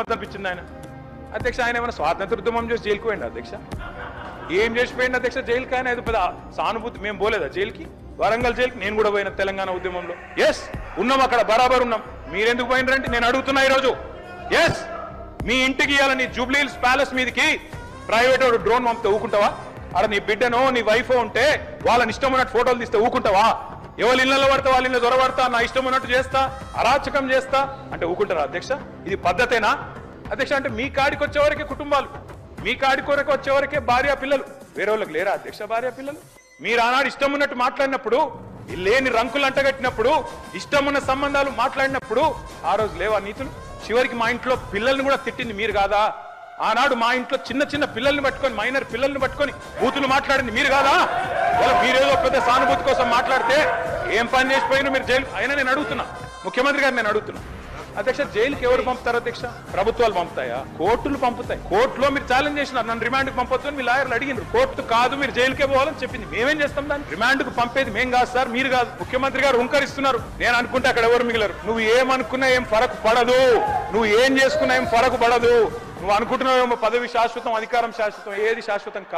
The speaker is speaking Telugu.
అనిపించింది ఆయన అధ్యక్ష. ఆయన ఏమైనా స్వాతంత్రోద్యమం చేసి జైలుకు పోయింది అధ్యక్ష? ఏం చేసిపోయింది అధ్యక్ష జైలుకి? ఆయన అది పెద్ద సానుభూతి. మేము పోలేదా జైలుకి? వరంగల్ జైలుకి నేను కూడా పోయిన తెలంగాణ ఉద్యమంలో. ఎస్ ఉన్నాం, అక్కడ బరాబర్ ఉన్నాం. మీరెందుకు పోయినరంటే నేను అడుగుతున్నా ఈరోజు. ఎస్ మీ ఇంటికి ఇవ్వాలని జూబ్లీ హిల్స్ ప్యాలెస్ మీదకి ప్రైవేట్ డ్రోన్ పంపితే ఊకుంటావా? అక్కడ నీ బిడ్డనో నీ వైఫో ఉంటే వాళ్ళని ఇష్టం ఉన్నట్టు ఫోటోలు తీస్తే ఊకుంటావా? ఎవరి ఇళ్లలో పడతా వాళ్ళ ఇళ్ళ దొరబడతా, నా ఇష్టం ఉన్నట్టు చేస్తా, అరాచకం చేస్తా అంటే ఊకుంటారా అధ్యక్ష? ఇది పద్ధతేనా అధ్యక్ష? అంటే మీ కాడికి వచ్చేవరకే కుటుంబాలు, మీ కాడి కొరకు వచ్చేవరకే భార్య పిల్లలు, వేరే వాళ్ళకి లేరా అధ్యక్ష భార్య పిల్లలు? మీరు ఆనాడు ఇష్టం ఉన్నట్టు మాట్లాడినప్పుడు, లేని రంకులు అంటగట్టినప్పుడు, ఇష్టం ఉన్న సంబంధాలు మాట్లాడినప్పుడు ఆ రోజు లేవా నీతులు? చివరికి మా ఇంట్లో పిల్లల్ని కూడా తిట్టింది మీరు కాదా? ఆనాడు మా ఇంట్లో చిన్న చిన్న పిల్లల్ని పట్టుకొని, మైనర్ పిల్లల్ని పట్టుకొని బూతులు మాట్లాడింది మీరు కాదా? వాళ్ళ మీరేదో పెద్ద సానుభూతి కోసం మాట్లాడితే ఏం పని చేసిపోయినా మీరు జైలు. అయినా నేను అడుగుతున్నా ముఖ్యమంత్రి గారు, నేను అడుగుతున్నా అధ్యక్ష, జైలుకి ఎవరు పంపుతారు అధ్యక్ష? ప్రభుత్వాలు పంపుతాయా? కోర్టులు పంపుతాయి. కోర్టులో మీరు ఛాలెంజ్ చేసినారు, నన్ను రిమాండ్కి పంపొచ్చు మీ లాయర్లు అడిగినారు. కోర్టు కాదు మీరు జైలుకే పోవాలని చెప్పింది. మేమేం చేస్తాం దాన్ని? రిమాండ్కు పంపేది మేం కాదు సార్, మీరు కాదు. ముఖ్యమంత్రి గారు హుంకరిస్తున్నారు. నేను అనుకుంటే అక్కడ ఎవరు మిగిలరు. నువ్వు ఏమనుకున్నా ఏం ఫరక్ పడదు, నువ్వు ఏం చేసుకున్నా ఏం ఫరక్ పడదు. నువ్వు అనుకుంటున్నావేమో పదవి శాశ్వతం, అధికారం శాశ్వతం, ఏది శాశ్వతం కాదు.